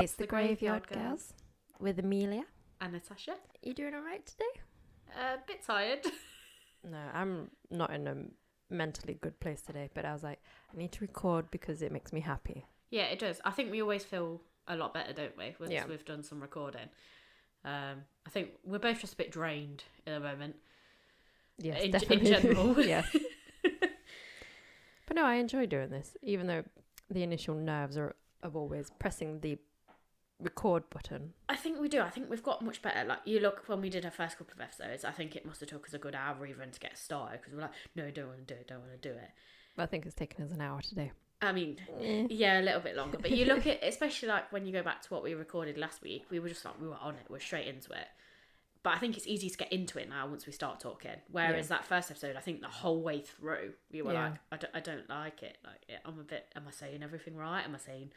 It's the Graveyard Girls with Amelia. And Natasha. You doing alright today? A bit tired. No, I'm not in a mentally good place today, but I was like, I need to record because it makes me happy. Yeah, it does. I think we always feel a lot better, don't we, once we've done some recording. I think we're both just a bit drained at the moment. Yes, in definitely. general. Yes. But no, I enjoy doing this, even though the initial nerves are of always pressing the record button. I think we do. I think we've got much better. Like, you look, when we did our first couple of episodes, I think it must have took us a good hour even to get started, because we're like, no, don't want to do it. I think it's taken us an hour today. I mean, yeah, a little bit longer. But you look at, especially like when you go back to what we recorded last week, we were just like, we were on it, we're straight into it. But I think it's easy to get into it now once we start talking. Whereas that first episode, I think the whole way through, we were like, I don't like it. Like, I'm a bit, am I saying everything right? Am I saying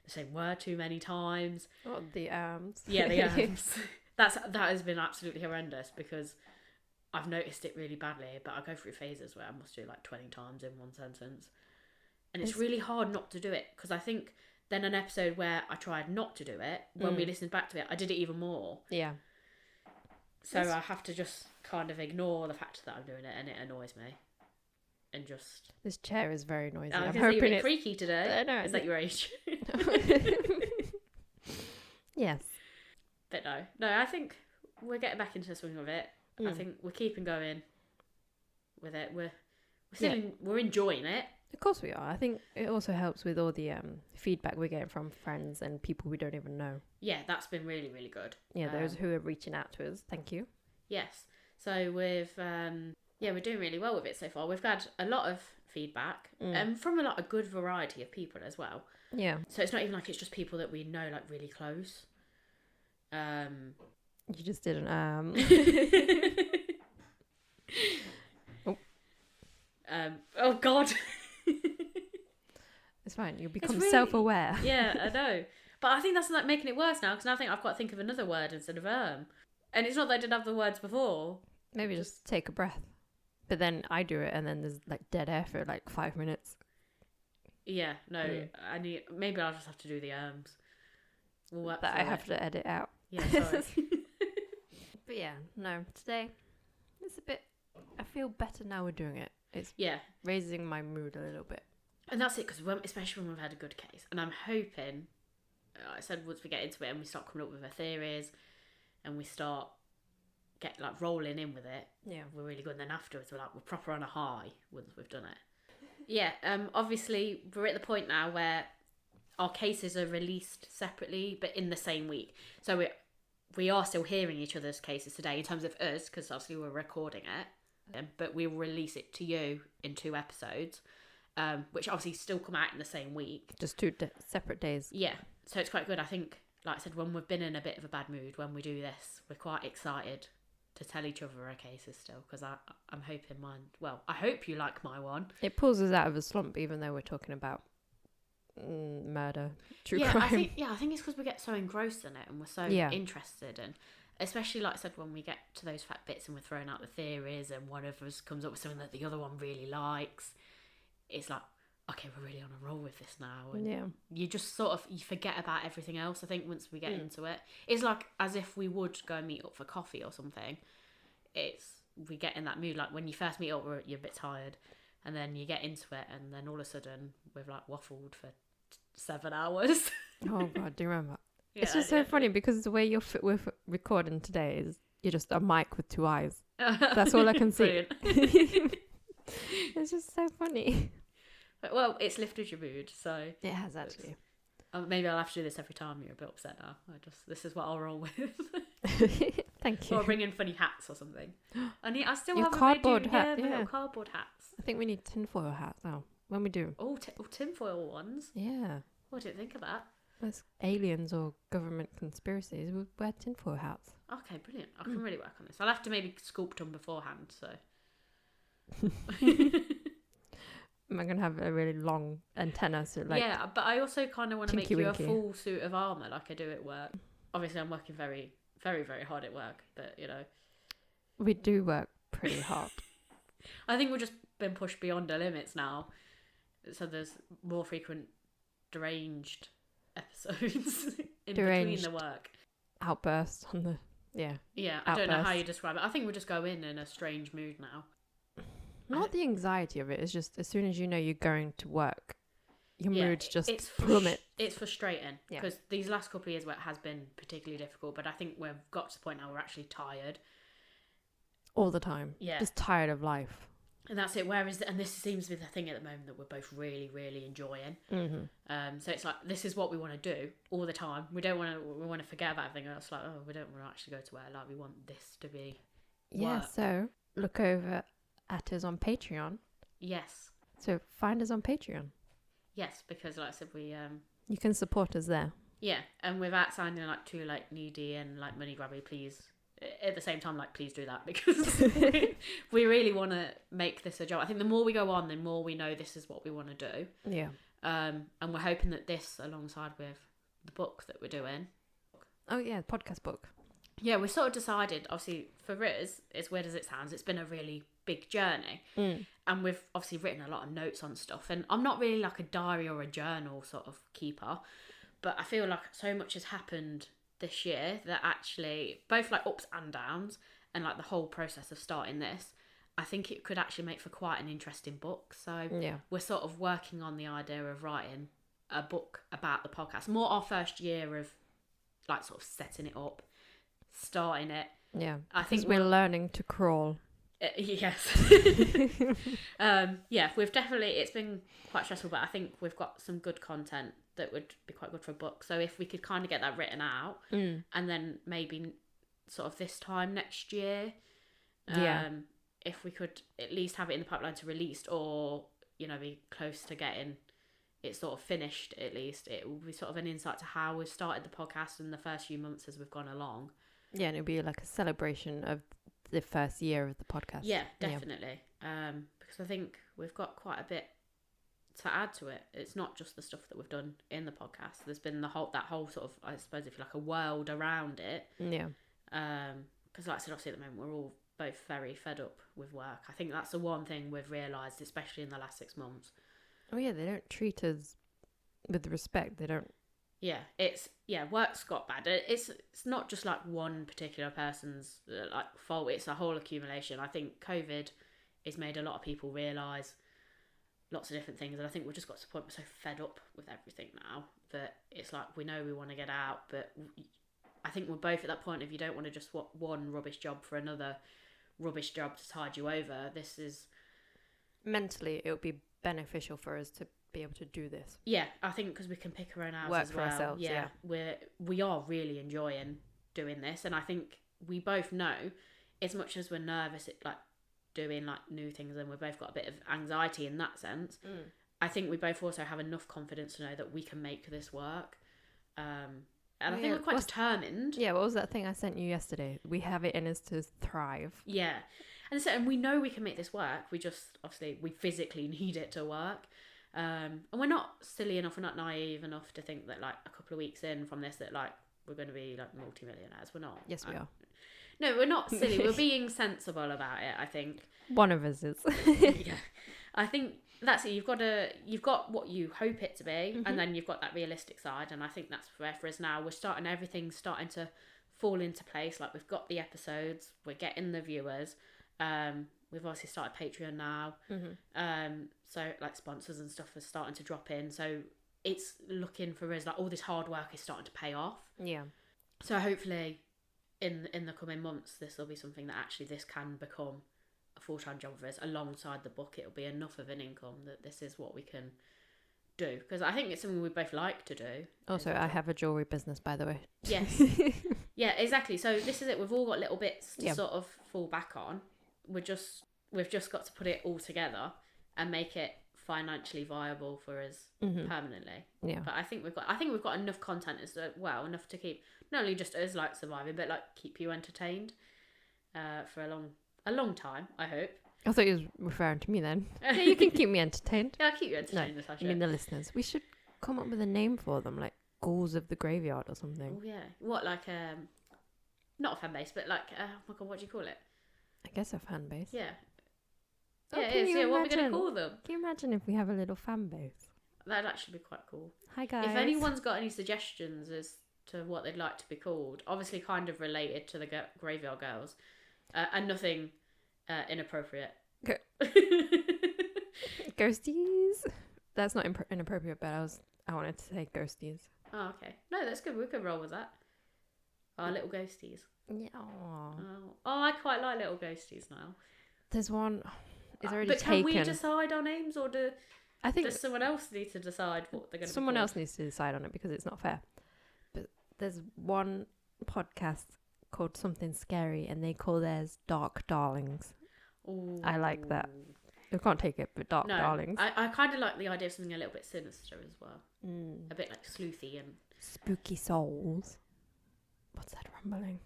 the same word too many times? Oh, the arms. Yeah, the arms. That has been absolutely horrendous, because I've noticed it really badly. But I go through phases where I must do like 20 times in one sentence. And it's really hard not to do it, because I think then an episode where I tried not to do it, when we listened back to it, I did it even more. Yeah. So I have to just kind of ignore the fact that I'm doing it, and it annoys me. And just... This chair is very noisy. I'm hoping it's creaky today. No, is that your age? Yes. But no, I think we're getting back into the swing of it. I think we're keeping going with it. We're enjoying it. Of course we are. I think it also helps with all the feedback we're getting from friends and people we don't even know. Yeah, that's been really, really good. Yeah, those who are reaching out to us. Thank you. Yes. So we're doing really well with it so far. We've had a lot of feedback from a lot of good variety of people as well. Yeah. So it's not even like it's just people that we know, like, really close. You just did an oh God. It's fine. You'll become self-aware. Yeah, I know. But I think that's like making it worse now, because now I think I've got to think of another word instead of And it's not that I didn't have the words before. Maybe just take a breath. But then I do it, and then there's like dead air for like 5 minutes. Yeah, no. Maybe I'll just have to do the We'll work that I have to edit out. Yeah, sorry. But yeah, no. Today, it's a bit. I feel better now we're doing it. It's raising my mood a little bit. And that's it, because especially when we've had a good case. And I'm hoping, I said, once we get into it and we start coming up with our theories and we start rolling in with it, we're really good. And then afterwards we're proper on a high once we've done it. Yeah, obviously we're at the point now where our cases are released separately but in the same week. So we are still hearing each other's cases today in terms of us, because obviously we're recording it. But we will release it to you in 2 episodes. Which obviously still come out in the same week. Just 2 separate days. Yeah, so it's quite good. I think, like I said, when we've been in a bit of a bad mood, when we do this, we're quite excited to tell each other our cases still, because I'm hoping mine... Well, I hope you like my one. It pulls us out of a slump, even though we're talking about murder, true crime. I think it's because we get so engrossed in it and we're so interested, and especially, like I said, when we get to those fat bits and we're throwing out the theories and one of us comes up with something that the other one really likes... It's like, okay, we're really on a roll with this now. And you just sort of, you forget about everything else, I think, once we get into it. It's like as if we would go and meet up for coffee or something. We get in that mood. Like when you first meet up, you're a bit tired. And then you get into it, and then all of a sudden, we've like waffled for 7 hours. Oh, God, do you remember? It's just so funny, because the way we're recording today is you're just a mic with 2 eyes. That's all I can see. It's just so funny. Well, it's lifted your mood, so... It has, actually. Maybe I'll have to do this every time you're a bit upset now. This is what I'll roll with. Thank you. Or bring in funny hats or something. I still your have cardboard hat. Little cardboard hats. I think we need tinfoil hats now, when we do. Oh, tinfoil ones? Yeah. I didn't think of that. There's aliens or government conspiracies, we'll wear tinfoil hats. Okay, brilliant. I can really work on this. I'll have to maybe sculpt them beforehand, so... Am I going to have a really long antenna? So yeah, but I also kind of want to make you winky. a full suit of armour like I do at work. Obviously, I'm working very, very, very hard at work, but, We do work pretty hard. I think we've just been pushed beyond our limits now. So there's more frequent deranged episodes. in between the work. Outburst on the I don't know how you describe it. I think we'll just go in a strange mood now. Not the anxiety of it. It's just as soon as you know you're going to work, your mood just plummets. It's frustrating because these last couple of years where it has been particularly difficult, but I think we've got to the point now we're actually tired all the time. Yeah, just tired of life. And that's it. And this seems to be the thing at the moment that we're both really, really enjoying. Mm-hmm. So it's like, this is what we want to do all the time. We want to forget about everything else. Like, oh, we don't want to actually go to work. Like, we want this to be work. So look over at us on Patreon. Yes. So find us on Patreon. Yes, because like I said, you can support us there. Yeah, and without sounding like too like needy and like money grabby, please. At the same time, like, please do that because we really want to make this a job. I think the more we go on, the more we know this is what we want to do. Yeah. And we're hoping that this, alongside with the book that we're doing. Oh yeah, podcast book. Yeah, we sort of decided, obviously, for us, as weird as it sounds, it's been a really big journey. And we've obviously written a lot of notes on stuff. And I'm not really like a diary or a journal sort of keeper, but I feel like so much has happened this year that actually, both like ups and downs, and like the whole process of starting this, I think it could actually make for quite an interesting book. So we're sort of working on the idea of writing a book about the podcast. More our first year of like sort of setting it up, starting it. Yeah, I think we're learning to crawl. Yes. We've definitely, it's been quite stressful, but I think we've got some good content that would be quite good for a book. So if we could kind of get that written out and then maybe sort of this time next year, if we could at least have it in the pipeline to release, or, you know, be close to getting it sort of finished, at least it will be sort of an insight to how we've started the podcast in the first few months as we've gone along. Yeah, and it'll be like a celebration of the first year of the podcast. Yeah, definitely. Because I think we've got quite a bit to add to it. It's not just the stuff that we've done in the podcast. There's been that whole sort of, I suppose, if you like, a world around it. Yeah. Because like I said, obviously at the moment we're all both very fed up with work. I think that's the one thing we've realised, especially in the last 6 months. Oh yeah, they don't treat us with respect. They don't. Yeah, work's got bad. It's not just like one particular person's like fault. It's a whole accumulation. I think COVID has made a lot of people realise lots of different things, and I think we've just got to the point we're so fed up with everything now that it's like we know we want to get out, but I think we're both at that point of you don't want to just swap one rubbish job for another rubbish job to tide you over. This is mentally, it would be beneficial for us to be able to do this. Yeah, I think because we can pick our own hours work as for well. Ourselves. Yeah, we are really enjoying doing this, and I think we both know, as much as we're nervous at like doing like new things, and we've both got a bit of anxiety in that sense. I think we both also have enough confidence to know that we can make this work. And I think we're quite determined. Yeah, what was that thing I sent you yesterday? We have it in us to thrive. Yeah, and we know we can make this work. We just obviously we physically need it to work. And we're not silly enough, we're not naive enough to think that like a couple of weeks in from this that like we're going to be like multimillionaires. We're not. Yes, we are. No, we're not silly. We're being sensible about it, I think. One of us is. Yeah. I think that's it. You've got what you hope it to be, and then you've got that realistic side, and I think that's where for us now. Everything's starting to fall into place. Like we've got the episodes, we're getting the viewers. We've obviously started Patreon now. So like sponsors and stuff are starting to drop in. So it's looking for us like all this hard work is starting to pay off. Yeah. So hopefully in the coming months, this will be something that actually this can become a full-time job for us. Alongside the book, it'll be enough of an income that this is what we can do. Because I think it's something we both like to do. Also, I have a jewellery business, by the way. Yes. Yeah, exactly. So this is it. We've all got little bits to sort of fall back on. We've just got to put it all together and make it financially viable for us permanently. Yeah. But I think we've got enough content as well, enough to keep not only just us like surviving, but like keep you entertained for a long time, I hope. I thought you was referring to me then. Yeah, you can keep me entertained. Yeah, I'll keep you entertained, Natasha. I mean the listeners. We should come up with a name for them, like Ghouls of the Graveyard or something. Oh yeah. What, like not a fan base, but like oh my god, what do you call it? I guess a fan base. Yeah. Yeah, it is. Yeah, what are we going to call them? Can you imagine if we have a little fan base? That'd actually be quite cool. Hi guys. If anyone's got any suggestions as to what they'd like to be called. Obviously, kind of related to the Graveyard Girls, and nothing inappropriate. Okay. Ghosties. That's not inappropriate, but I wanted to say ghosties. Oh, okay. No, that's good. We could roll with that. Our little ghosties. Yeah. Oh, I quite like little ghosties now. There's one. It's already but taken. Can we decide our names, or does someone else need to decide what they're going to be called? Someone else needs to decide on it because it's not fair. But there's one podcast called Something Scary, and they call theirs Dark Darlings. Ooh. I like that. I can't take it, but Dark Darlings. I kind of like the idea of something a little bit sinister as well. A bit like sleuthy and... Spooky souls. What's that rumbling?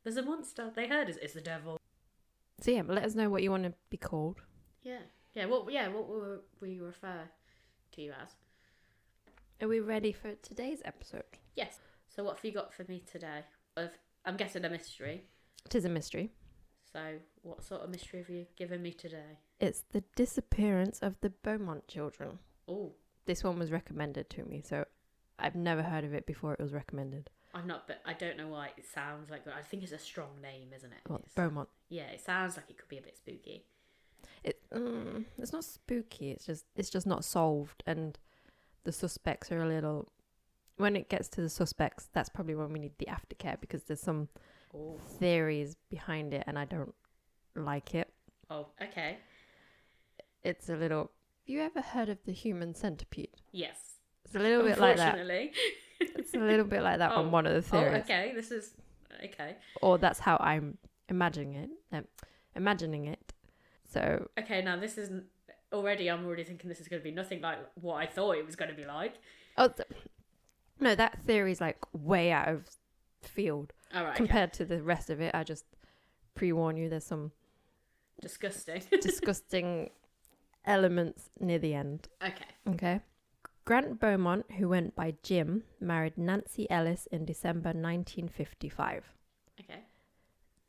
There's a monster. They heard it's the devil. So yeah, but let us know what you want to be called. Yeah. What will we refer to you as? Are we ready for today's episode? Yes. So what have you got for me today? I'm guessing a mystery. It is a mystery. So what sort of mystery have you given me today? It's the disappearance of the Beaumont children. Oh. This one was recommended to me, so I've never heard of it before it was recommended. I've not, but I don't know why it sounds like... I think it's a strong name, isn't it? What, Beaumont? Yeah, it sounds like it could be a bit spooky. It's not spooky. It's just not solved, and the suspects are a little. When it gets to the suspects, that's probably when we need the aftercare because there's some theories behind it, and I don't like it. Oh, okay. It's a little. Have you ever heard of the human centipede? Yes. It's a little bit like that. It's a little bit like that on one of the theories. Oh, okay. This is okay. Or that's how I'm imagining it. So. Okay, now this isn't already. I'm already thinking this is going to be nothing like what I thought it was going to be like. Oh, no, that theory's like way out of field compared to the rest of it. I just pre-warn you. There's some disgusting elements near the end. Okay. Grant Beaumont, who went by Jim, married Nancy Ellis in December 1955. Okay.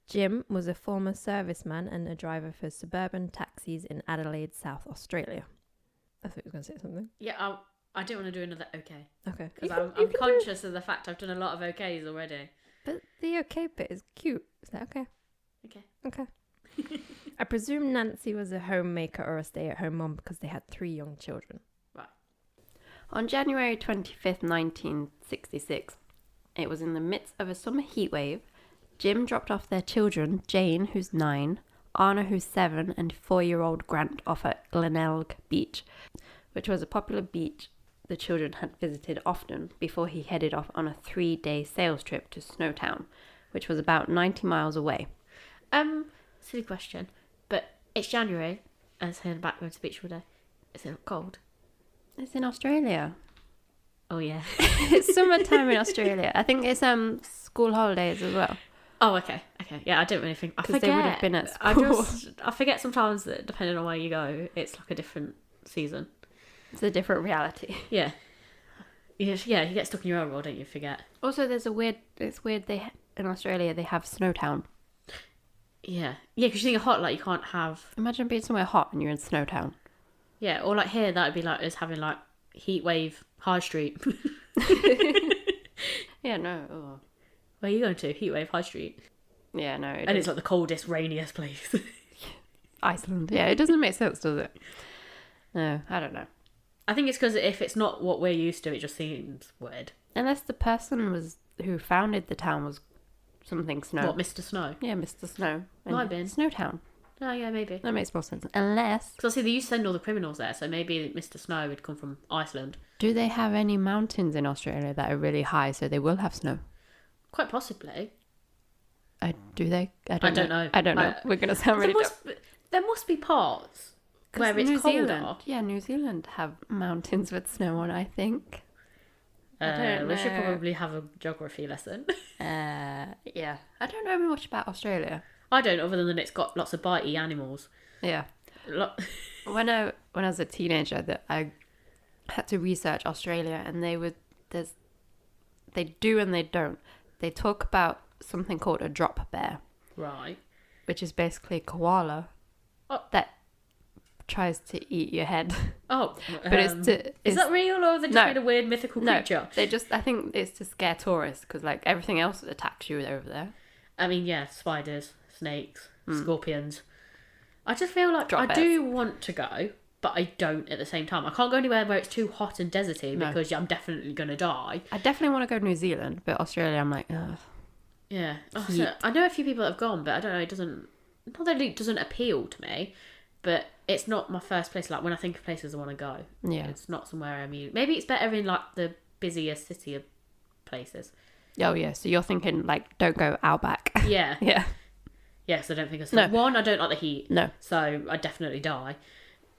Jim was a former serviceman and a driver for suburban taxis in Adelaide, South Australia. I thought you were going to say something. Yeah, I don't want to do another okay. Okay. Because I'm conscious of the fact I've done a lot of okays already. But the okay bit is cute. Is that okay? Okay. I presume Nancy was a homemaker or a stay-at-home mom because they had 3 young children. Right. On January 25th, 1966, it was in the midst of a summer heatwave. Jim dropped off their children, Jane, who's 9, Anna, who's 7, and 4-year-old Grant off at Glenelg Beach, which was a popular beach the children had visited often before he headed off on a 3-day sales trip to Snowtown, which was about 90 miles away. Silly question, but it's January and it's heading back going to the beach all day. Is it not cold? It's in Australia. Oh yeah. It's summertime in Australia. I think it's school holidays as well. Oh, okay. Yeah, I don't really think... Because they would have been at school. I forget sometimes that depending on where you go, it's like a different season. It's a different reality. Yeah. Yeah, you get stuck in your own world, don't you? Forget. Also, it's weird in Australia they have Snowtown. Yeah. Yeah, because you think hot, like you can't have... Imagine being somewhere hot and you're in Snowtown. Yeah, or like here, that would be like us having like heat wave High Street. Yeah, no. Oh. Where are you going to? Heatwave High Street. Yeah, no. And it's like the coldest, rainiest place. Iceland. Yeah, it doesn't make sense, does it? No, I don't know. I think it's because if it's not what we're used to, it just seems weird. Unless the person who founded the town was something Snow. What, Mr. Snow? Yeah, Mr. Snow. Might have been. Snowtown. Oh, yeah, maybe. That makes more sense. Unless... Because obviously they used to send all the criminals there, so maybe Mr. Snow would come from Iceland. Do they have any mountains in Australia that are really high so they will have snow? Quite possibly. Do they? I don't know. I don't know. We're going to sound really dumb. There must be parts where it's colder. Yeah, New Zealand have mountains with snow on, I think. We should probably have a geography lesson. Yeah. I don't know much about Australia. I don't, other than it's got lots of bitey animals. Yeah. When I was a teenager, I had to research Australia, and they do and they don't. They talk about something called a drop bear. Right. Which is basically a koala that tries to eat your head. Oh, but is that real, or is it just a weird mythical creature? I think it's to scare tourists, because like everything else attacks you over there. I mean, yeah, spiders, snakes, scorpions. I just feel like I do want to go, but I don't at the same time. I can't go anywhere where it's too hot and deserty because I'm definitely going to die. I definitely want to go to New Zealand, but Australia, I'm like, ugh. Yeah. So I know a few people that have gone, but I don't know, not that it doesn't appeal to me, but it's not my first place. Like, when I think of places I want to go, it's not somewhere maybe it's better in like the busier city of places. Oh yeah, so you're thinking like, don't go outback. Yeah. Yeah. Yes, I don't think it's one, I don't like the heat. No. So I'd definitely die.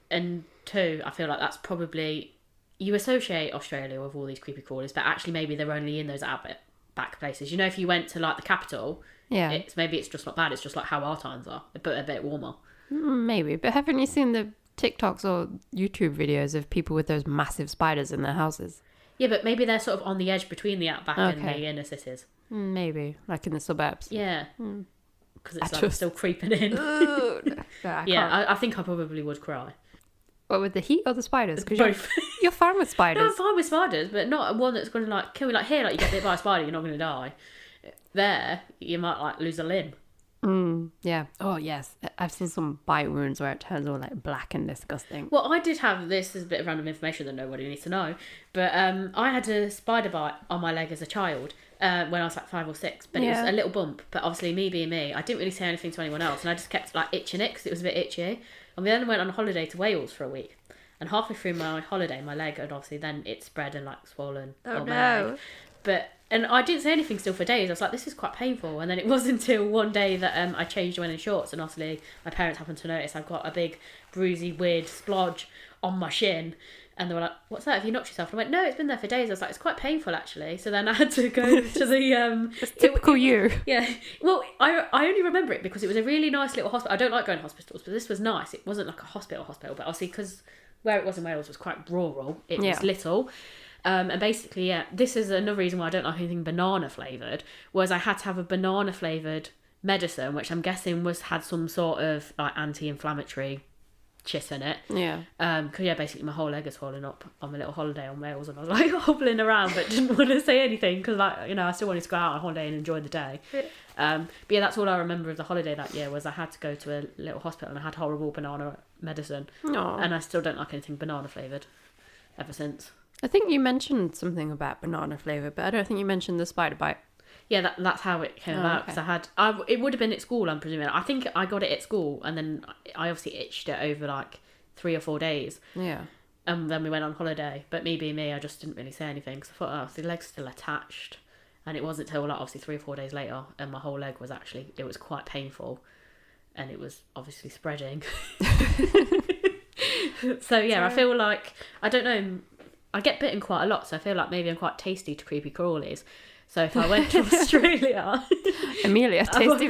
And two, I feel like that's probably, you associate Australia with all these creepy crawlers, but actually maybe they're only in those outback places. You know, if you went to like the capital, maybe it's just not bad. It's just like how our times are, but a bit warmer. Maybe, but haven't you seen the TikToks or YouTube videos of people with those massive spiders in their houses? Yeah, but maybe they're sort of on the edge between the outback and the inner cities. Maybe, like in the suburbs. Yeah. Because it's like still creeping in. I think I probably would cry. What, with the heat or the spiders? Both. You're fine with spiders. No, I'm fine with spiders, but not one that's going to like kill you. Like here, like you get bit by a spider, you're not going to die. There, you might like lose a limb. Yeah. Oh yes, I've seen some bite wounds where it turns all like black and disgusting. Well, I did have this is a bit of random information that nobody needs to know, but I had a spider bite on my leg as a child when I was like 5 or 6, but it was a little bump. But obviously, me being me, I didn't really say anything to anyone else, and I just kept like itching it because it was a bit itchy. And we then went on a holiday to Wales for a week, and halfway through my holiday, my leg had obviously then it spread and like swollen. Oh no! And I didn't say anything still for days. I was like, this is quite painful. And then it wasn't until one day that I changed and went in shorts. And obviously, my parents happened to notice I've got a big, bruisey, weird splodge on my shin. And they were like, what's that? Have you knocked yourself? And I went, no, it's been there for days. I was like, it's quite painful, actually. So then I had to go to the... It's typical you. Yeah. Well, I only remember it because it was a really nice little hospital. I don't like going to hospitals, but this was nice. It wasn't like a hospital. But obviously, because where it was in Wales was quite rural. It was little. And basically, this is another reason why I don't like anything banana flavoured, was I had to have a banana flavoured medicine, which I'm guessing had some sort of like anti-inflammatory shit in it. Yeah. Because basically my whole leg is swollen up on my little holiday on Wales, and I was like hobbling around but didn't want to say anything because I still wanted to go out on holiday and enjoy the day. But that's all I remember of the holiday that year, was I had to go to a little hospital and I had horrible banana medicine. Aww. And I still don't like anything banana flavoured ever since. I think you mentioned something about banana flavour, but I don't think you mentioned the spider bite. Yeah, that's how it came about, because it would have been at school, I'm presuming. I think I got it at school, and then I obviously itched it over like 3 or 4 days. Yeah. And then we went on holiday, but me being me, I just didn't really say anything, because I thought, the leg's still attached. And it wasn't until like obviously 3 or 4 days later, and my whole leg was it was quite painful, and it was obviously spreading. So yeah, I feel like, I don't know, I get bitten quite a lot, so I feel like maybe I'm quite tasty to creepy crawlies. So if I went to Australia... Amelia, tasty.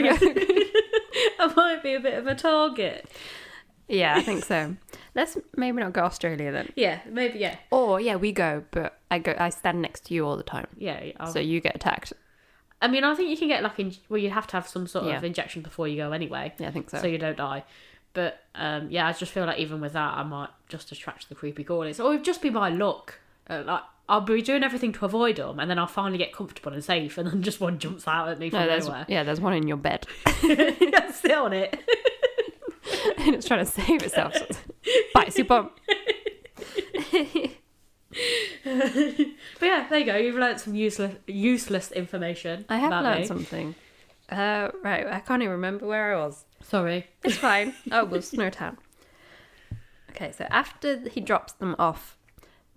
I might be a bit of a target. Yeah, I think so. Let's maybe not go Australia then. Yeah, maybe, yeah. Or, we go, but I stand next to you all the time. Yeah. So you get attacked. I mean, I think you can get like, you have to have some sort of injection before you go anyway. Yeah, I think so. So you don't die. But I just feel like even with that, I might just attract the creepy crawlies. Or it'd just be my luck. Like, I'll be doing everything to avoid them, and then I'll finally get comfortable and safe, and then just one jumps out at me from nowhere. Yeah, there's one in your bed. Sit on it. And it's trying to save itself. So bites your bum. But yeah, there you go. You've learnt some useless information. I have learnt something. Right, I can't even remember where I was. Sorry. It's fine. Oh, it was Snowtown. Okay, so after he drops them off,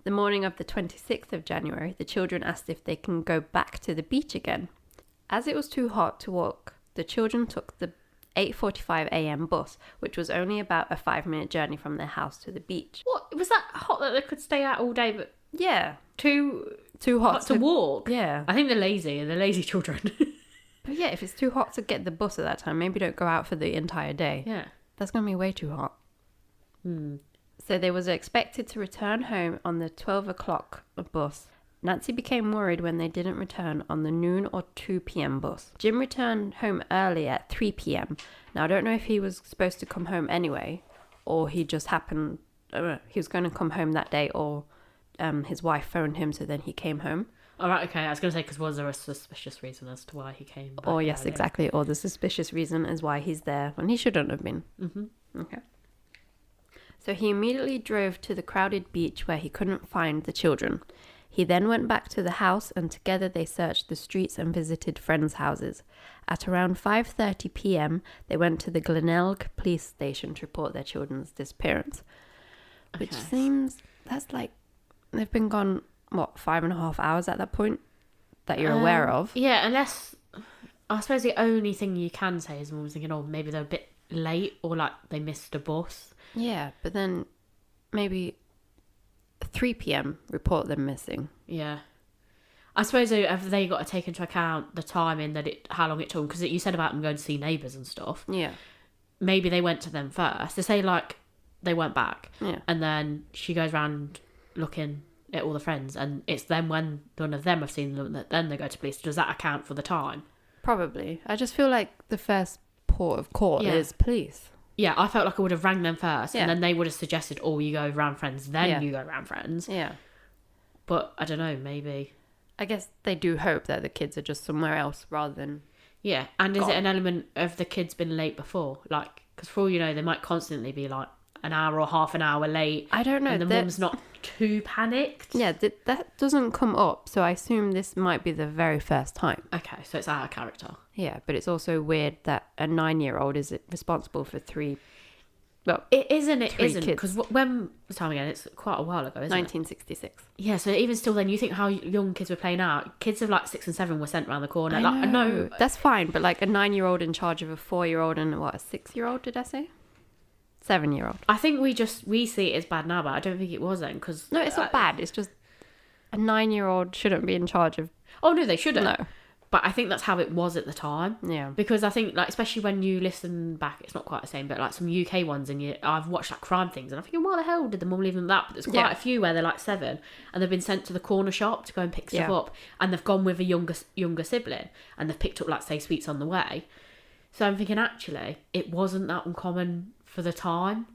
the morning of the 26th of January, the children asked if they can go back to the beach again. As it was too hot to walk, the children took the 8:45 a.m. bus, which was only about a 5-minute journey from their house to the beach. What? Was that hot that they could stay out all day, but yeah, too hot to walk? Yeah. I think they're lazy children. But yeah, if it's too hot to get the bus at that time, maybe don't go out for the entire day. Yeah. That's going to be way too hot. So they was expected to return home on the 12 o'clock bus. Nancy became worried when they didn't return on the noon or 2 p.m. bus. Jim returned home early at 3 p.m. Now, I don't know if he was supposed to come home anyway, or he just happened, he was going to come home that day, or his wife phoned him, so then he came home. All right, okay. I was going to say, because was there a suspicious reason as to why he came back? Or yes, exactly. Or the suspicious reason is why he's there when he shouldn't have been. Mm-hmm. Okay. So he immediately drove to the crowded beach where he couldn't find the children. He then went back to the house, and together they searched the streets and visited friends' houses. At around 5:30 p.m, they went to the Glenelg police station to report their children's disappearance. Okay. Which seems, that's like, they've been gone, what, 5.5 hours at that point that you're aware of? Yeah, unless, I suppose the only thing you can say is mum was thinking, oh, maybe they're a bit late, or like they missed a bus. Yeah, but then maybe 3 p.m. report them missing. Yeah. I suppose have they got to take into account the timing how long it took? Because you said about them going to see neighbours and stuff. Yeah. Maybe they went to them first. They say like they went back. Yeah. And then she goes round looking at all the friends, and it's then when none of them have seen them that then they go to police. Does that account for the time? Probably. I just feel like the first port of call is police. Yeah, I felt like I would have rang them first, Yeah. and then they would have suggested, oh, you go round friends, then you go round friends. Yeah. But I don't know, maybe. I guess they do hope that the kids are just somewhere else rather than... Yeah, and is it an element of the kids been late before? Like, because for all you know, they might constantly be like an hour or half an hour late. I don't know. And the mum's not too panicked. Yeah, that doesn't come up, so I assume this might be the very first time. Okay, so it's our character. Yeah, but it's also weird that a 9-year-old is responsible for 3... Well, it isn't. It 3 isn't. Because when the time again, it's quite a while ago, isn't 1966. it? Yeah. So even still, then you think how young kids were playing out. Kids of like 6 and 7 were sent around the corner. I know. That's fine, but like a 9-year-old in charge of a 4-year-old and what, a 6-year-old? Did I say? 7-year-old. I think we see it as bad now, but I don't think it was then. Because no, it's not bad. It's just a 9-year-old shouldn't be in charge of. Oh no, they shouldn't. No. But I think that's how it was at the time. Yeah. Because I think, like, especially when you listen back, it's not quite the same, but like some UK ones, and I've watched like crime things, and I'm thinking, why the hell did the mum leave them that? But there's quite a few where they're like 7, and they've been sent to the corner shop to go and pick stuff up, and they've gone with a younger sibling, and they've picked up like say sweets on the way. So I'm thinking, actually, it wasn't that uncommon for the time.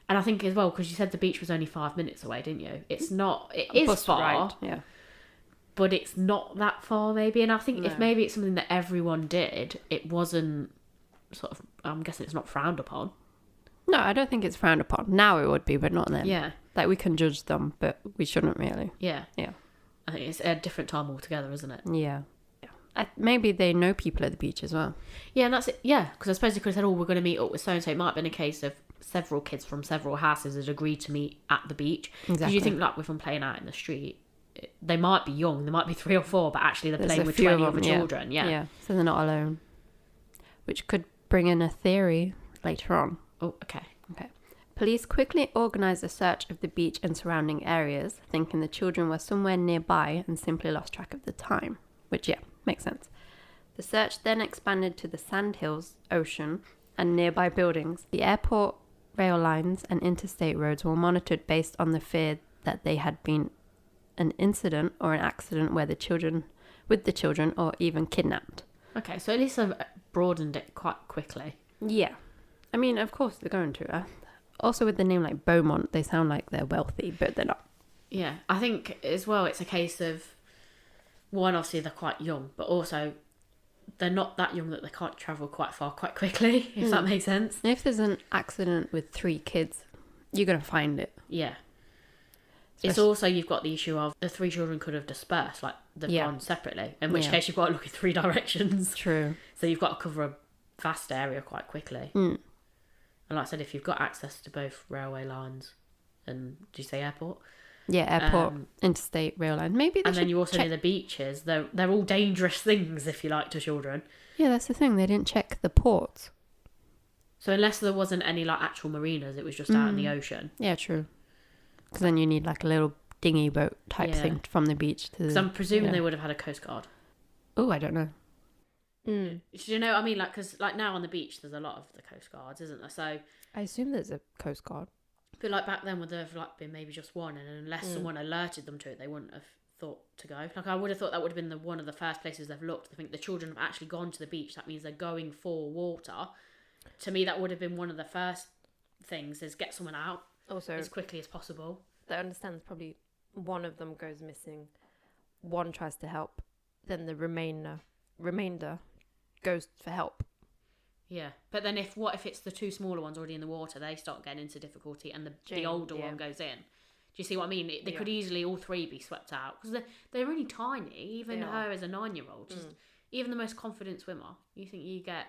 And I think as well, because you said the beach was only 5 minutes away, didn't you? It's not. It is far. Ride. Yeah. But it's not that far, maybe. And I think if maybe it's something that everyone did, it wasn't sort of... I'm guessing it's not frowned upon. No, I don't think it's frowned upon. Now it would be, but not then. Yeah. Like, we can judge them, but we shouldn't really. Yeah. Yeah. I think it's a different time altogether, isn't it? Yeah. Maybe they know people at the beach as well. Yeah, and that's it. Yeah, because I suppose they could have said, oh, we're going to meet up with so-and-so. It might have been a case of several kids from several houses had agreed to meet at the beach. Exactly. Because you think, like, with them playing out in the street... They might be young, they might be 3 or 4, but actually they're playing with 20 other children. Yeah. So they're not alone. Which could bring in a theory later on. Oh, okay. Police quickly organised a search of the beach and surrounding areas, thinking the children were somewhere nearby and simply lost track of the time. Which, makes sense. The search then expanded to the sandhills, ocean, and nearby buildings. The airport, rail lines, and interstate roads were monitored based on the fear that they had been an incident or an accident with the children or even kidnapped. Okay, so at least I've broadened it quite quickly. Yeah. I mean, of course they're going to. Also with the name like Beaumont, they sound like they're wealthy, but they're not. Yeah, I think as well it's a case of, one, obviously they're quite young, but also they're not that young that they can't travel quite far quite quickly, if that makes sense. If there's an accident with 3 kids, you're going to find it. Yeah. It's also, you've got the issue of the 3 children could have dispersed, like they've gone separately, in which case you've got to look in 3 directions. True. So you've got to cover a vast area quite quickly. And like I said, if you've got access to both railway lines and, did you say airport? Yeah, airport, interstate, rail line. Maybe they and then you also need the beaches. They're all dangerous things, if you like, to children. Yeah, that's the thing. They didn't check the ports. So unless there wasn't any like actual marinas, it was just out in the ocean. Yeah, true. Because then you need like a little dinghy boat type thing from the beach to. Because I'm presuming they would have had a coast guard. Oh, I don't know. Do you know what I mean? Like, because like now on the beach, there's a lot of the coast guards, isn't there? So I assume there's a coast guard. But like back then, would there have like been maybe just one, and unless someone alerted them to it, they wouldn't have thought to go. Like I would have thought that would have been one of the first places they've looked. I think the children have actually gone to the beach. That means they're going for water. To me, that would have been one of the first things is get someone out also as quickly as possible. They understand probably one of them goes missing, one tries to help, then the remainder goes for help. Yeah, but then what if it's the two smaller ones already in the water? They start getting into difficulty, and the older one goes in. Do you see what I mean? They could easily all three be swept out because they're really tiny. Even her as a 9-year-old, even the most confident swimmer, you think you get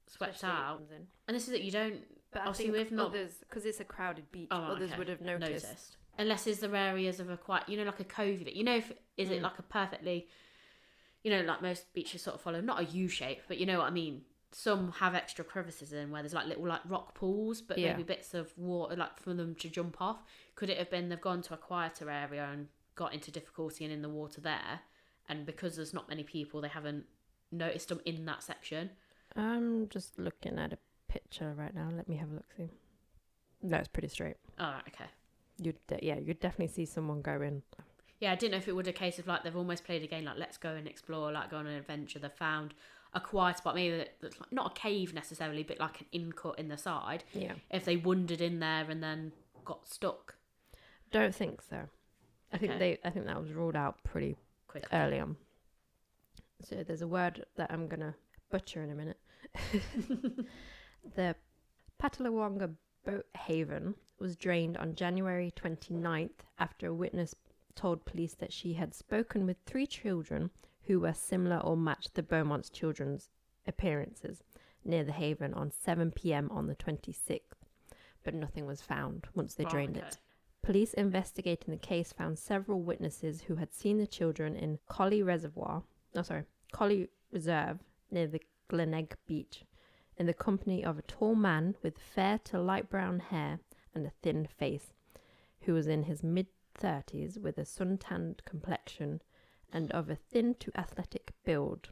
swept out. And this is it. You don't. But I think others, because it's a crowded beach, others would have noticed. Unless is there areas of a quite, like a covey bit. Is it like a perfectly, like most beaches sort of follow, not a U shape, but you know what I mean. Some have extra crevices in where there's like little like rock pools, but maybe bits of water like for them to jump off. Could it have been they've gone to a quieter area and got into difficulty and in the water there, and because there's not many people, they haven't noticed them in that section? I'm just looking at a picture right now. Let me have a look. See, no, it's pretty straight. All right, okay. You'd definitely see someone go in. Yeah, I didn't know if it would a case of like they've almost played a game like let's go and explore, like go on an adventure. They found a quiet spot, maybe that's like, not a cave necessarily, but like an in-cut in the side. Yeah. If they wandered in there and then got stuck. Don't think so. I think that was ruled out pretty quick early on. So there's a word that I'm gonna butcher in a minute. The Patalawonga boat haven was drained on January 29th after a witness told police that she had spoken with 3 children who were similar or matched the Beaumont's children's appearances near the haven on 7 p.m. on the 26th, but nothing was found once they drained it. Police investigating the case found several witnesses who had seen the children in Collie Reserve near the Glenegg Beach in the company of a tall man with fair to light brown hair and a thin face who was in his mid-30s with a suntanned complexion and of a thin to athletic build,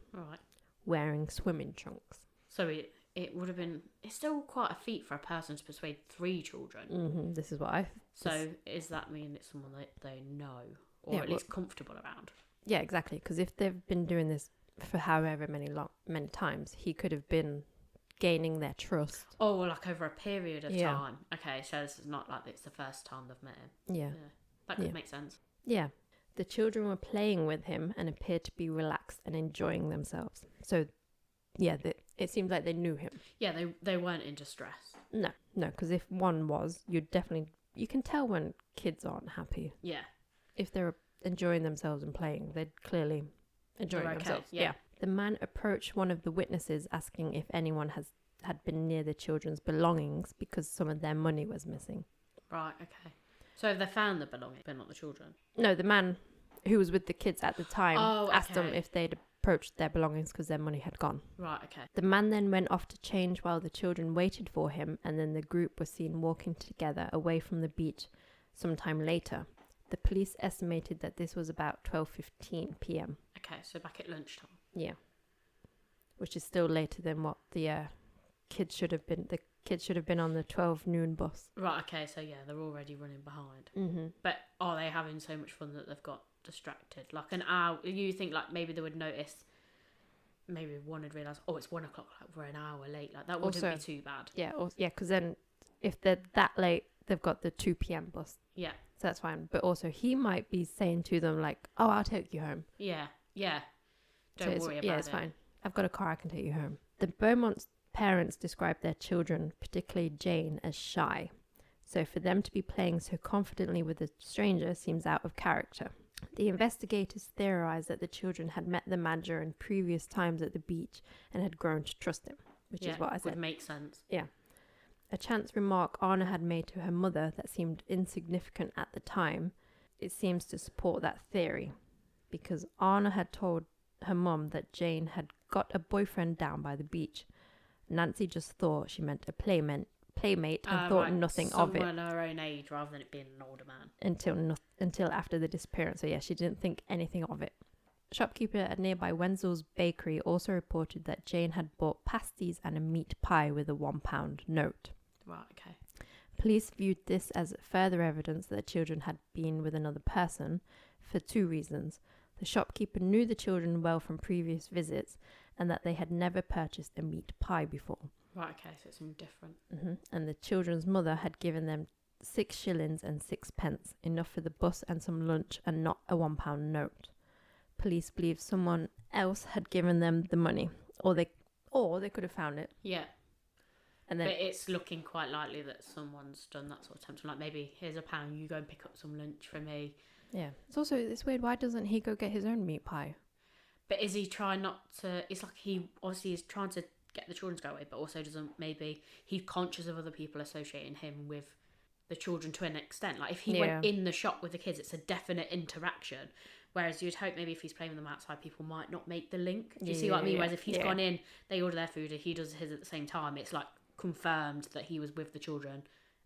wearing swimming trunks. So it would have been... It's still quite a feat for a person to persuade 3 children. Mm-hmm. This is what I... So does that mean it's someone that they know or at least comfortable around? Yeah, exactly. Because if they've been doing this for however many times, he could have been gaining their trust. Oh, like over a period of time. Okay, so this is not like it's the first time they've met him. Yeah. That could make sense. Yeah. The children were playing with him and appeared to be relaxed and enjoying themselves. So, it seems like they knew him. Yeah, they weren't in distress. No, because if one was, you can tell when kids aren't happy. Yeah. If they're enjoying themselves and playing, they're clearly enjoying themselves. Yeah. The man approached one of the witnesses asking if anyone had been near the children's belongings because some of their money was missing. Right, okay. So they found the belongings, but not the children? No, the man who was with the kids at the time asked them if they'd approached their belongings because their money had gone. Right, okay. The man then went off to change while the children waited for him, and then the group was seen walking together away from the beach sometime later. The police estimated that this was about 12:15 p.m. Okay, so back at lunchtime. Yeah. Which is still later than what the kids should have been. The kids should have been on the 12 noon bus. Right, okay, so they're already running behind. Mm-hmm. But are they having so much fun that they've got distracted? Like an hour, you think like maybe they would notice, maybe one would realise, it's 1 o'clock, like we're an hour late. Like that wouldn't be too bad. Yeah, because then if they're that late, they've got the 2 p.m. bus. Yeah. So that's fine. But also he might be saying to them like, I'll take you home. Yeah. Don't worry about it. Yeah, it's fine. I've got a car, I can take you home. The Beaumont's parents described their children, particularly Jane, as shy. So for them to be playing so confidently with a stranger seems out of character. The investigators theorized that the children had met the man during previous times at the beach and had grown to trust him, which is what I said. Would make sense. Yeah. A chance remark Anna had made to her mother that seemed insignificant at the time, it seems to support that theory, because Anna had told her mum that Jane had got a boyfriend down by the beach. Nancy just thought she meant a playmate and thought nothing of it. Someone her own age rather than it being an older man. Until after the disappearance. So she didn't think anything of it. Shopkeeper at nearby Wenzel's Bakery also reported that Jane had bought pasties and a meat pie with a £1 note. Right, okay. Police viewed this as further evidence that the children had been with another person for 2 reasons. The shopkeeper knew the children well from previous visits and that they had never purchased a meat pie before. Right, okay, so it's different. And the children's mother had given them 6 shillings and 6 pence, enough for the bus and some lunch, and not a £1 note. Police believe someone else had given them the money, or they could have found it. Yeah. And then, but it's looking quite likely that someone's done that sort of attempt. Like, maybe, here's £1, you go and pick up some lunch for me. Yeah. It's weird. Why doesn't he go get his own meat pie? But is he trying not to... It's like he obviously is trying to get the children to go away, but also doesn't... Maybe he's conscious of other people associating him with the children to an extent. Like, if he went in the shop with the kids, it's a definite interaction. Whereas you'd hope maybe if he's playing with them outside, people might not make the link. Do you see what I mean? Whereas if he's gone in, they order their food, and he does his at the same time, it's like confirmed that he was with the children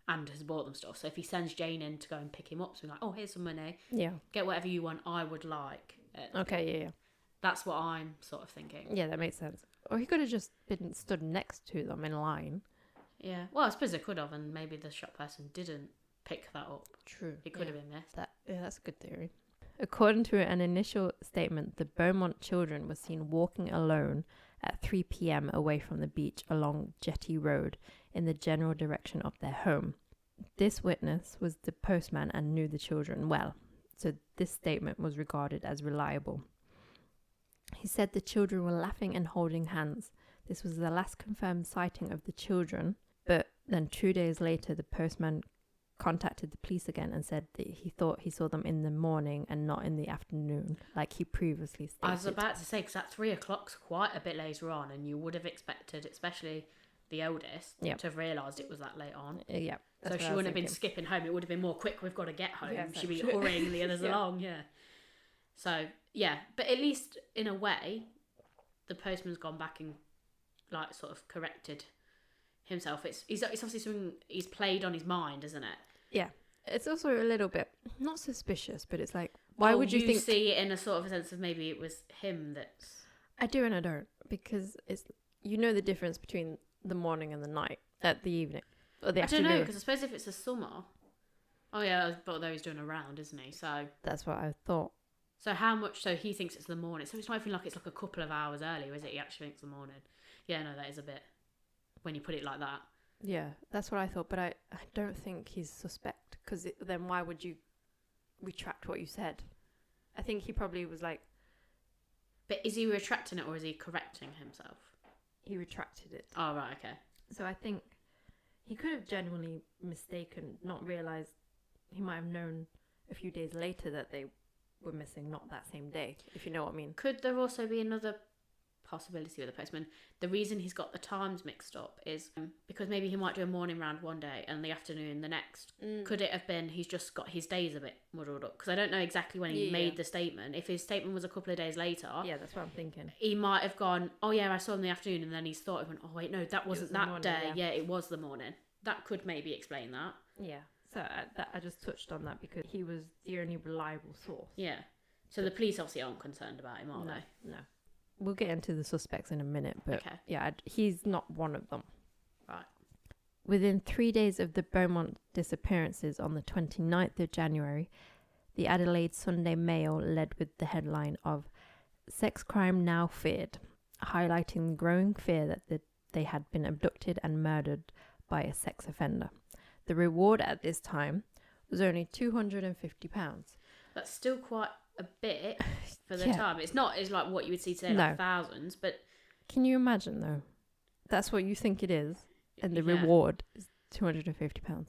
and has bought them stuff. So if he sends Jane in to go and pick him up, so like, oh, here's some money. Yeah. Get whatever you want, I would like. Okay, yeah. That's what I'm sort of thinking. Yeah, that makes sense. Or he could have just been stood next to them in line. Yeah. Well, I suppose they could have, and maybe the shop person didn't pick that up. True. It could have been missed. That's a good theory. According to an initial statement, the Beaumont children were seen walking alone at 3 p.m. away from the beach along Jetty Road in the general direction of their home. This witness was the postman and knew the children well, so this statement was regarded as reliable. He said the children were laughing and holding hands. This was the last confirmed sighting of the children, but then 2 days later the postman contacted the police again and said that he thought he saw them in the morning and not in the afternoon, like he previously stated. I was about to say, because at 3 o'clock's quite a bit later on, and you would have expected, especially the eldest, to have realised it was that late on. Yeah. So she wouldn't have been skipping home. It would have been more quick, we've got to get home. Yeah, she'd be hurrying the others along, So, yeah. But at least, in a way, the postman's gone back and, like, sort of corrected himself. It's obviously something he's played on his mind, isn't it? Yeah. It's also a little bit, not suspicious, but it's like, why would you think... see it in a sort of a sense of maybe it was him that's... I do and I don't, because it's, you know the difference between the morning and the night, the evening, or the afternoon. I don't know, because I suppose if it's a summer... Oh yeah, but though he's doing a round, isn't he? So... That's what I thought. So how much... So he thinks it's the morning. So it's not even like it's like a couple of hours earlier, is it? He actually thinks the morning. Yeah, no, that is a bit... When you put it like that. Yeah, that's what I thought, but I don't think he's suspect, because then why would you retract what you said? I think he probably was like... But is he retracting it or is he correcting himself? He retracted it. Oh, right, okay. So I think he could have genuinely mistaken, not realised. He might have known a few days later that they were missing, not that same day, if you know what I mean. Could there also be another possibility with the postman? The reason he's got the times mixed up is because maybe he might do a morning round one day and the afternoon the next. Could it have been he's just got his days a bit muddled up? Because I don't know exactly when he made the statement. If his statement was a couple of days later, that's what I'm thinking. He might have gone, oh yeah, I saw him in the afternoon, and then he's thought, oh wait, no, that wasn't that morning, day. Yeah, it was the morning. That could maybe explain that. Yeah. So I just touched on that because he was the only reliable source. Yeah. So the police obviously aren't concerned about him, are they? No. We'll get into the suspects in a minute, but he's not one of them. Right. Within 3 days of the Beaumont disappearances on the 29th of January, the Adelaide Sunday Mail led with the headline of "Sex Crime Now Feared," highlighting the growing fear that they had been abducted and murdered by a sex offender. The reward at this time was only £250. That's still quite a bit for the time. It's not as like what you would see today, like thousands, but... Can you imagine, though? That's what you think it is, and the reward is £250.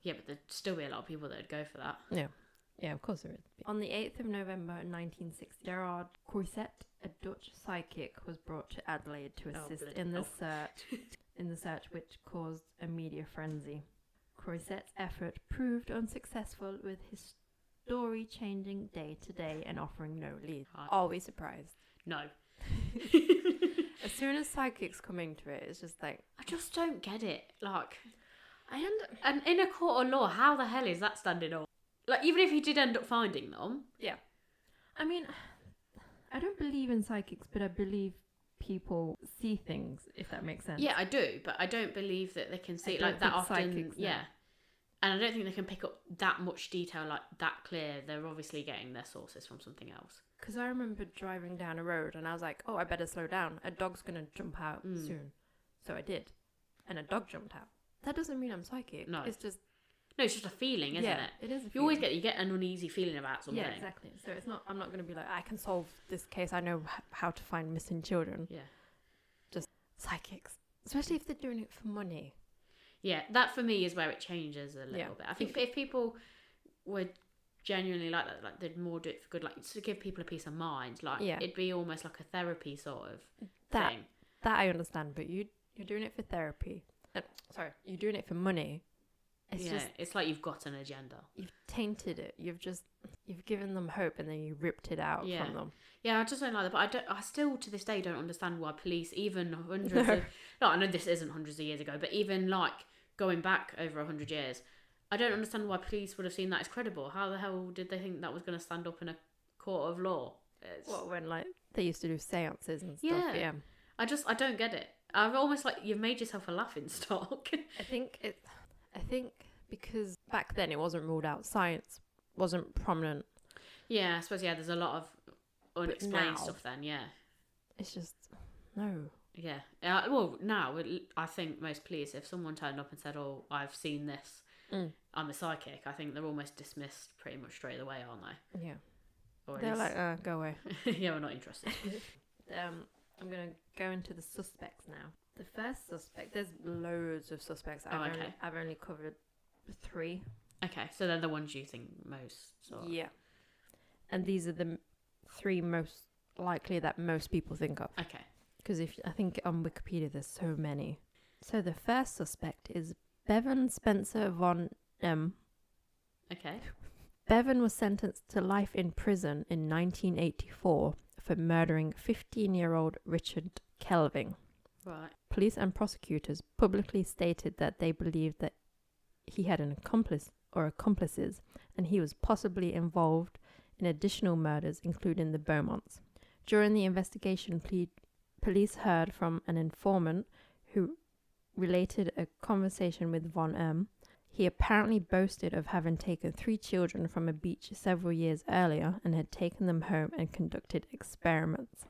Yeah, but there'd still be a lot of people that would go for that. Yeah, of course there is. On the 8th of November 1960, Gerard Croisset, a Dutch psychic, was brought to Adelaide to assist in the search, which caused a media frenzy. Croisset's effort proved unsuccessful, with his story changing day to day and offering no lead. Are we surprised? No. As soon as psychics come into it, it's just like... I just don't get it. Like... And in a court of law, how the hell is that standing up? Like, even if he did end up finding them... Yeah. I mean, I don't believe in psychics, but I believe people see things, if that makes sense. Yeah, I do, but I don't believe that they can see it like that often. Yeah. And I don't think they can pick up that much detail like that clear. They're obviously getting their sources from something else. Because I remember driving down a road and I was like, oh, I better slow down. A dog's going to jump out soon. So I did. and a dog jumped out. That doesn't mean I'm psychic. No. It's just... No, it's just a feeling, isn't it? It is a You always get an uneasy feeling about something. Yeah, exactly. So it's not... I'm not going to be like, I can solve this case. I know how to find missing children. Yeah. Just psychics. Especially if they're doing it for money. Yeah, that for me is where it changes a little bit. I think if people were genuinely like that, like they'd more do it for good, like to give people a peace of mind, like it'd be almost like a therapy sort of thing. That I understand, but you're doing it for therapy. You're doing it for money. It's like you've got an agenda. You've tainted it. You've given them hope and then you ripped it out from them. Yeah, I just don't like that. But I still to this day don't understand why police, even hundreds of... No, I know this isn't hundreds of years ago, but even like going back over 100 years, I don't understand why police would have seen that as credible. How the hell did they think that was going to stand up in a court of law? When like they used to do seances and stuff? Yeah. I don't get it. I've almost like you've made yourself a laughing stock. I think because back then it wasn't ruled out. Science wasn't prominent. Yeah, I suppose there's a lot of unexplained stuff then. Yeah, it's just no. Yeah. Well, now I think most police, if someone turned up and said, "Oh, I've seen this," I'm a psychic, I think they're almost dismissed pretty much straight away, aren't they? Yeah. Or they're like, go away. Yeah, we're not interested. I'm gonna go into the suspects now. The first suspect, there's loads of suspects. I've only covered 3. Okay, so they're the ones you think most. Yeah. And these are the 3 most likely that most people think of. Okay. Because I think on Wikipedia there's so many. So the first suspect is Bevan Spencer von M. Okay. Bevan was sentenced to life in prison in 1984 for murdering 15-year-old Richard Kelving. Right. Police and prosecutors publicly stated that they believed that he had an accomplice or accomplices, and he was possibly involved in additional murders, including the Beaumonts. During the investigation, police heard from an informant who related a conversation with Von M. He apparently boasted of having taken 3 children from a beach several years earlier and had taken them home and conducted experiments.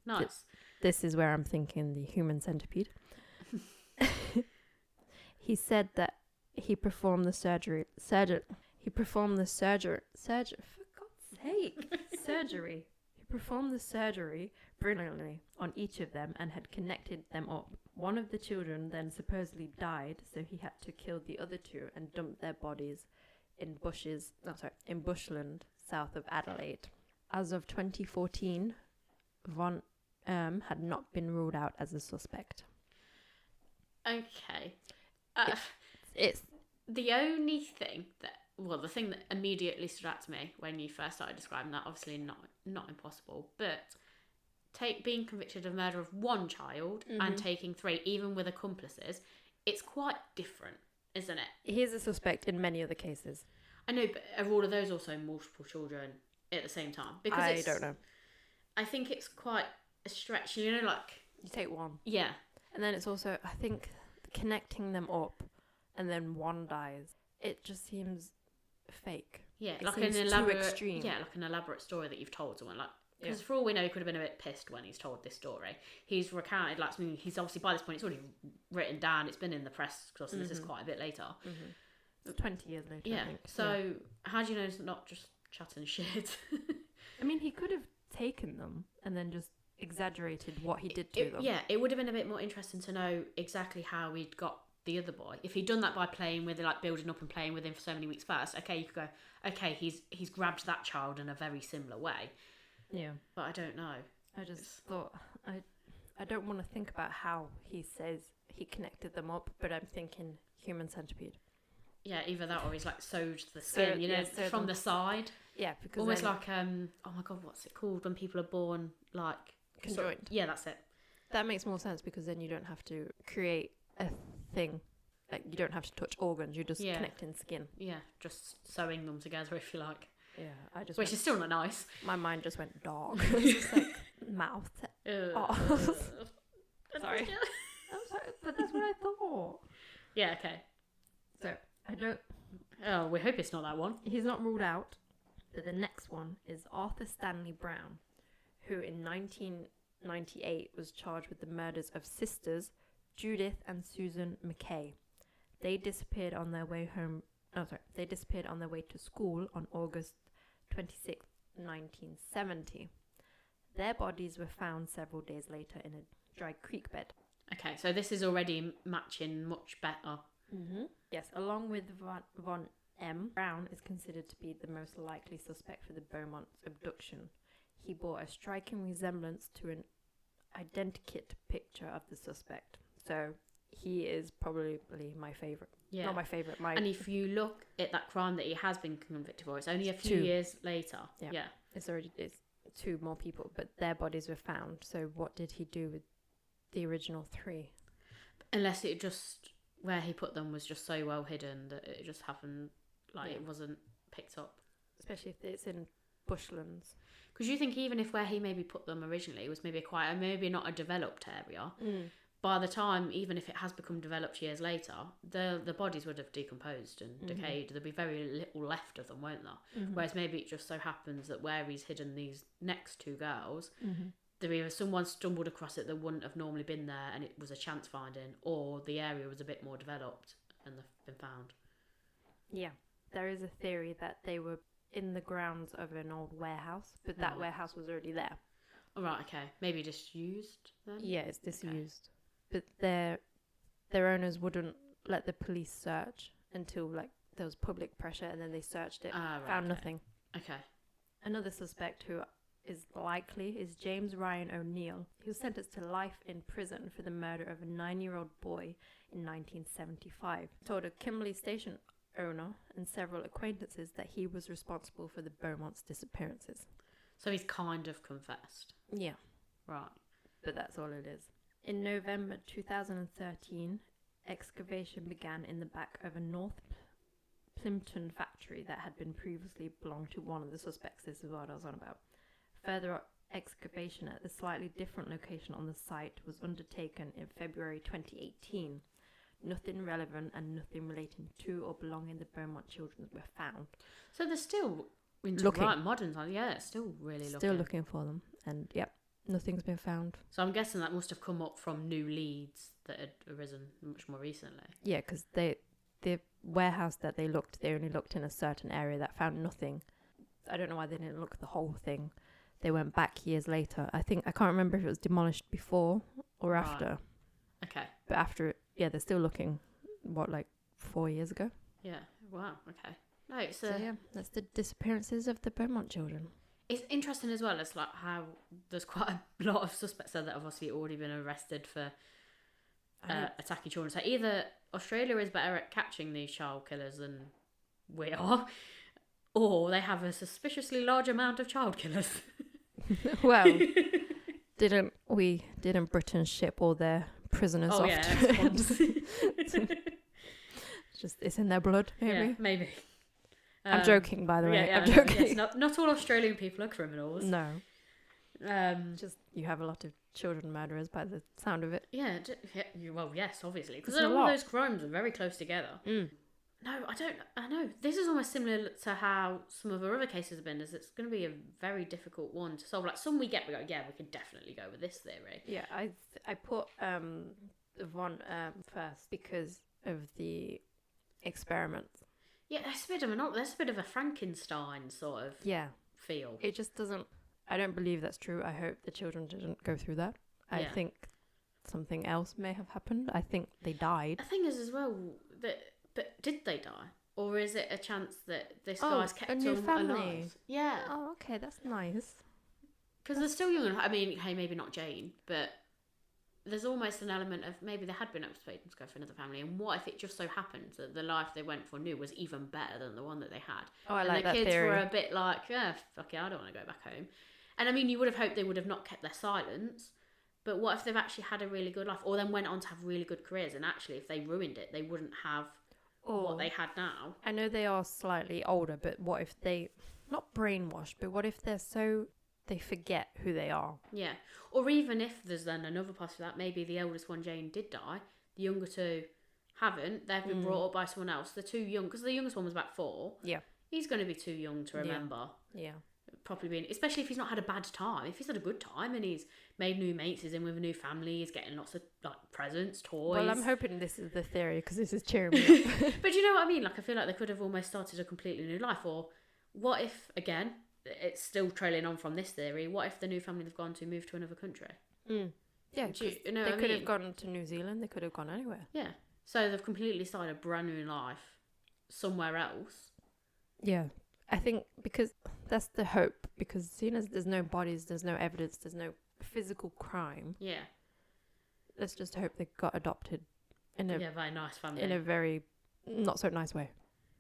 Nice. This is where I'm thinking the human centipede. He said that he performed the surgery. For God's sake, surgery. He performed the surgery brilliantly on each of them and had connected them up. One of the children then supposedly died, so he had to kill the other 2 and dump their bodies in bushland south of Adelaide. As of 2014, Von had not been ruled out as a suspect. Okay. It's the only thing the thing that immediately stood out to me when you first started describing that, obviously not impossible, but being convicted of murder of 1 child and taking 3, even with accomplices, it's quite different, isn't it? He's a suspect in many other cases. I know, but are all of those also multiple children at the same time? Because I don't know. I think it's quite a stretch, you know, like... You take 1. Yeah. And then it's also, I think, connecting them up and then 1 dies. It just seems fake. Yeah, it like seems an elaborate... too extreme. Yeah, like an elaborate story that you've told someone, like... Because for all we know, he could have been a bit pissed when he's told this story. He's recounted, like, something he's obviously, by this point, it's already written down. It's been in the press, because this is quite a bit later. It's 20 years later, yeah. I think. So, how do you know it's not just chatting shit? I mean, he could have taken them and then just exaggerated what he did to them. Yeah, it would have been a bit more interesting to know exactly how he'd got the other boy. If he'd done that by playing with it, like building up and playing with him for so many weeks first, okay, you could go, okay, he's grabbed that child in a very similar way. Yeah. But I don't know. I just thought, I don't want to think about how he says he connected them up, but I'm thinking human centipede. Yeah, either that or he's like sewed the skin, from the side. Yeah, because almost like oh my god, what's it called when people are born like conjoined? Yeah, that's it. That makes more sense because then you don't have to create a thing. Like you don't have to touch organs. You're just connecting skin. Yeah, just sewing them together if you like. Yeah, which is still not nice. My mind just went dog. It's just like mouth. Sorry. I'm sorry, but that's what I thought. Yeah. Okay. So I don't. Oh, we hope it's not that one. He's not ruled out. But the next one is Arthur Stanley Brown, who in 1998 was charged with the murders of sisters Judith and Susan McKay. They disappeared on their way home. They disappeared on their way to school on August 26, 1970. Their bodies were found several days later in a dry creek bed. Okay, so this is already matching much better. Mm-hmm. Yes, along with Von M. Brown is considered to be the most likely suspect for the Beaumont abduction. He bore a striking resemblance to an identikit picture of the suspect. So he is probably my favourite. Yeah. Not my favourite. And if you look at that crime that he has been convicted for, it's only a few years later. Yeah. It's 2 more people, but their bodies were found. So what did he do with the original 3? Unless it just, where he put them was just so well hidden that it just happened, it wasn't picked up. Especially if it's in bushlands. Because you think even if where he maybe put them originally was maybe maybe not a developed area, by the time, even if it has become developed years later, the bodies would have decomposed and decayed. There'd be very little left of them, won't there? Mm-hmm. Whereas maybe it just so happens that where he's hidden these next 2 girls, there either someone stumbled across it that wouldn't have normally been there and it was a chance finding, or the area was a bit more developed and they've been found. Yeah, there is a theory that they were in the grounds of an old warehouse, but that warehouse was already there. All right, okay. Maybe disused then? Yeah, it's disused. Okay. But their owners wouldn't let the police search until there was public pressure, and then they searched it, found nothing. Okay. Another suspect who is likely is James Ryan O'Neill. He was sentenced to life in prison for the murder of a 9-year-old boy in 1975. He told a Kimberley Station owner and several acquaintances that he was responsible for the Beaumont's disappearances. So he's kind of confessed. Yeah. Right. But that's all it is. In November 2013, excavation began in the back of a North Plimpton factory that had been previously belonged to one of the suspects. This is what I was on about. Further excavation at a slightly different location on the site was undertaken in February 2018. Nothing relevant and nothing relating to or belonging to the Beaumont children were found. So they're still looking. Right, modern times. Yeah, still really looking. Still looking for them. And yep, nothing's been found. So I'm guessing that must have come up from new leads that had arisen much more recently. Yeah, because the warehouse that they only looked in a certain area that found nothing. I don't know why they didn't look at the whole thing. They went back years later. I can't remember if it was demolished before or after. Okay. But after it, yeah, they're still looking, 4 years ago? Yeah. Wow. Okay. No, that's the disappearances of the Beaumont children. It's interesting as well as how there's quite a lot of suspects there that have obviously already been arrested for attacking children. So either Australia is better at catching these child killers than we are, or they have a suspiciously large amount of child killers. Well, didn't Britain ship all their prisoners off to it's in their blood, maybe. Yeah, maybe. I'm joking, by the way. I'm joking. Yes, not all Australian people are criminals. No. Just you have a lot of children murderers by the sound of it. Yeah. Well, yes, obviously, because all those crimes are very close together. No, I know. This is almost similar to how some of our other cases have been, is it's going to be a very difficult one to solve. Like some we go, yeah, we could definitely go with this theory. Yeah, I put Von first because of the experiments. Yeah, there's a bit of a Frankenstein sort of feel. It just doesn't, I don't believe that's true. I hope the children didn't go through that. I think something else may have happened. I think they died. The thing is as well, but did they die? Or is it a chance that this guy's kept them alive? Yeah. Oh, okay, that's nice. Because they're still young. I mean, hey, maybe not Jane, but there's almost an element of maybe they had been persuaded to go for another family. And what if it just so happened that the life they went for new was even better than the one that they had? Oh, I like that theory. And the kids were a bit like, yeah, fuck it, I don't want to go back home. And I mean, you would have hoped they would have not kept their silence. But what if they've actually had a really good life, or then went on to have really good careers? And actually, if they ruined it, they wouldn't have what they had now. I know they are slightly older, but what if they, not brainwashed, but what if they forget who they are? Yeah. Or even if there's then another possibility that maybe the eldest one, Jane, did die, the younger two haven't. They've been brought up by someone else. They're too young, because the youngest one was about 4. Yeah. He's going to be too young to remember. Yeah. probably been, especially if he's not had a bad time. If he's had a good time and he's made new mates, he's in with a new family, he's getting lots of like presents, toys. Well, I'm hoping this is the theory because this is cheering me up. But you know what I mean? Like, I feel like they could have almost started a completely new life. Or what if, again, it's still trailing on from this theory, what if the new family they've gone to moved to another country? Yeah, you know they could have gone to New Zealand, they could have gone anywhere. Yeah. So they've completely started a brand new life somewhere else. Yeah. I think because that's the hope, because seeing as there's no bodies, there's no evidence, there's no physical crime. Yeah. Let's just hope they got adopted in a very nice family. In a very not so nice way.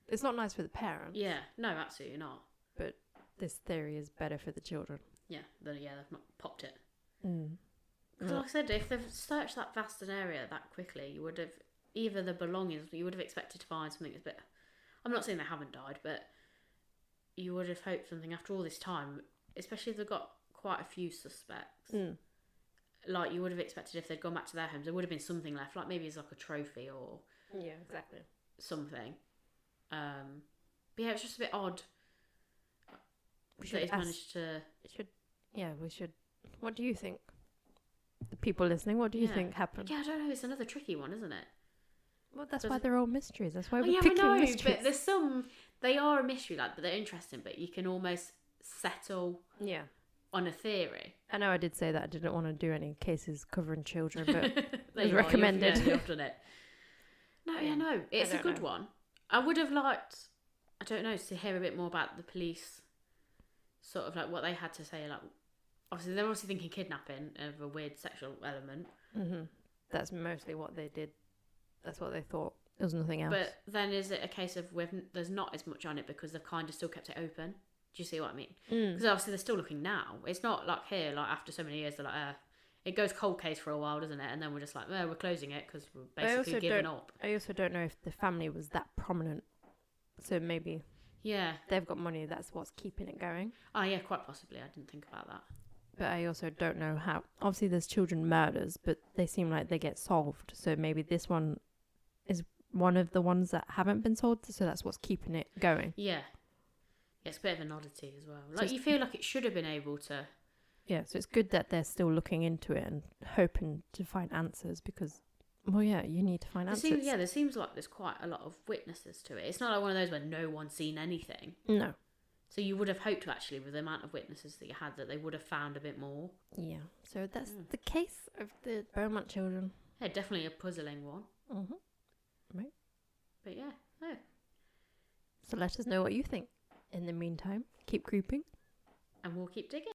It's not nice for the parents. Yeah, no, absolutely not. But this theory is better for the children. Yeah, they've not popped it. Because like I said, if they've searched that vast an area that quickly, you would have either the belongings, you would have expected to find something that's a bit. I'm not saying they haven't died, but you would have hoped something after all this time, especially if they've got quite a few suspects. Like, you would have expected if they'd gone back to their homes, there would have been something left, like maybe it's like a trophy or exactly something. But yeah, it's just a bit odd. We that he's managed to. We should. What do you think? The people listening, what do you think happened? Yeah, I don't know. It's another tricky one, isn't it? Well, that's why they're all mysteries. That's why we're picking mysteries. But there's some. They are a mystery, like, but they're interesting. But you can almost settle. On a theory. I know I did say that I didn't want to do any cases covering children, but it was recommended. You've done it. No, it's a good one. I would have liked, I don't know, to hear a bit more about the police, sort of like what they had to say. Like, obviously they're thinking kidnapping of a weird sexual element. That's mostly what they did. That's what they thought. There was nothing else. But then is it a case of there's not as much on it because they've kind of still kept it open? Do you see what I mean? Because obviously they're still looking now. It's not like here, like after so many years, they're like, it goes cold case for a while, doesn't it? And then we're just like, we're closing it because we're basically giving up. I also don't know if the family was that prominent. So maybe they've got money, that's what's keeping it going. Oh, yeah, quite possibly. I didn't think about that. But I also don't know how. Obviously, there's children murders, but they seem like they get solved. So maybe this one is one of the ones that haven't been solved. So that's what's keeping it going. Yeah. It's a bit of an oddity as well. Like, you feel like it should have been able to. Yeah, so it's good that they're still looking into it and hoping to find answers because, you need to find answers. There seems like there's quite a lot of witnesses to it. It's not like one of those where no one's seen anything. No. So you would have hoped, actually, with the amount of witnesses that you had, that they would have found a bit more. Yeah, so that's the case of the Beaumont children. Yeah, definitely a puzzling one. Right. But yeah, no. So let us know what you think. In the meantime, keep creeping. And we'll keep digging.